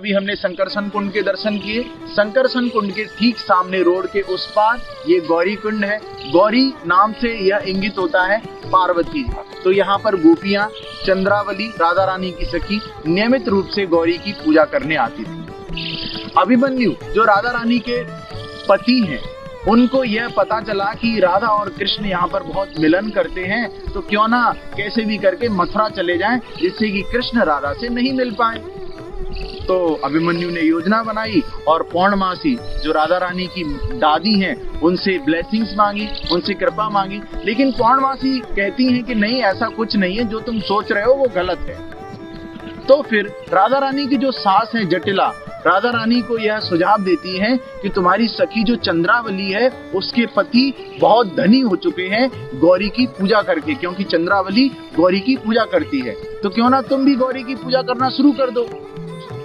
अभी हमने संकर्षण कुंड के दर्शन किए। संकर्षण कुंड के ठीक सामने रोड के उस पार ये गौरी कुंड है। गौरी नाम से यह इंगित होता है पार्वती। तो यहाँ पर गोपियां, चंद्रावली राधा रानी की सखी, नियमित रूप से गौरी की पूजा करने आती थी। अभिमन्यु जो राधा रानी के पति हैं, उनको यह पता चला कि राधा और कृष्ण यहाँ पर बहुत मिलन करते हैं, तो क्यों ना कैसे भी करके मथुरा चले जाएं, जिससे कि कृष्ण राधा से नहीं मिल पाए। तो अभिमन्यु ने योजना बनाई और पौर्णमासी जो राधा रानी की दादी हैं, उनसे ब्लेसिंग्स मांगी, उनसे कृपा मांगी। लेकिन पौर्णमासी कहती हैं कि नहीं, ऐसा कुछ नहीं है, जो तुम सोच रहे हो वो गलत है। तो फिर राधा रानी की जो सास है जटिला, राधा रानी को यह सुझाव देती हैं कि तुम्हारी सखी जो चंद्रावली है, उसके पति बहुत धनी हो चुके हैं गौरी की पूजा करके, क्योंकि चंद्रावली गौरी की पूजा करती है, तो क्यों ना तुम भी गौरी की पूजा करना शुरू कर दो।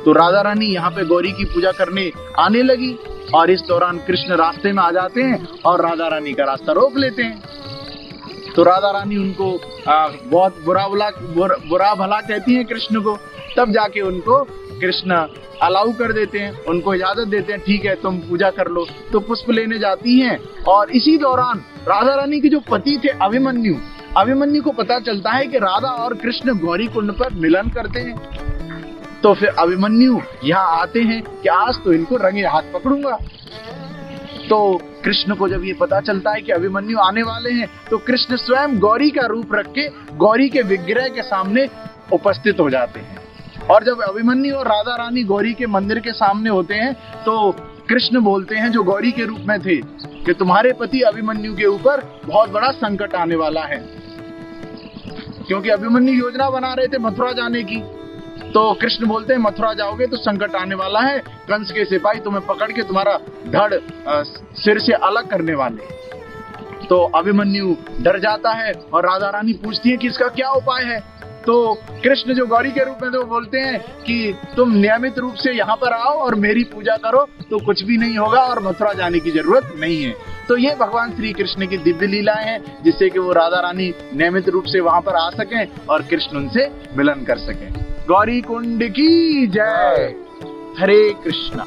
तो राधा रानी यहाँ पे गौरी की पूजा करने आने लगी और इस दौरान कृष्ण रास्ते में आ जाते हैं और राधा रानी का रास्ता रोक लेते हैं। तो राधा रानी उनको बहुत बुरा भला कहती हैं कृष्ण को। तब जाके उनको कृष्ण अलाउ कर देते हैं, उनको इजाजत देते हैं, ठीक है तुम पूजा कर लो। तो पुष्प लेने जाती हैं और इसी दौरान राधा रानी के जो पति थे अभिमन्यु को पता चलता है कि राधा और कृष्ण गौरी कुंड पर मिलन करते हैं। तो फिर अभिमन्यु यहाँ आते हैं कि आज तो इनको रंगे हाथ पकड़ूंगा। तो कृष्ण को जब ये पता चलता है कि अभिमन्यु आने वाले हैं, तो कृष्ण स्वयं गौरी का रूप रख के गौरी के विग्रह के सामने उपस्थित हो जाते हैं। और जब अभिमन्यु और राधा रानी गौरी के मंदिर के सामने होते हैं, तो कृष्ण बोलते हैं जो गौरी के रूप में थे कि तुम्हारे पति अभिमन्यु के ऊपर बहुत बड़ा संकट आने वाला है, क्योंकि अभिमन्यु योजना बना रहे थे मथुरा जाने की। तो कृष्ण बोलते हैं मथुरा जाओगे तो संकट आने वाला है, कंस के सिपाही तुम्हें पकड़ के तुम्हारा धड़ सिर से अलग करने वाले। तो अभिमन्यु डर जाता है और राधा रानी पूछती है कि इसका क्या उपाय है। तो कृष्ण जो गौरी के रूप में तो बोलते हैं कि तुम नियमित रूप से यहाँ पर आओ और मेरी पूजा करो, तो कुछ भी नहीं होगा और मथुरा जाने की जरूरत नहीं है। तो ये भगवान श्री कृष्ण की दिव्य लीलाएं हैं, जिससे कि वो राधा रानी नियमित रूप से वहां पर आ सकें और कृष्ण उनसे मिलन कर सकें। गौरी कुंड की जय। हरे कृष्णा।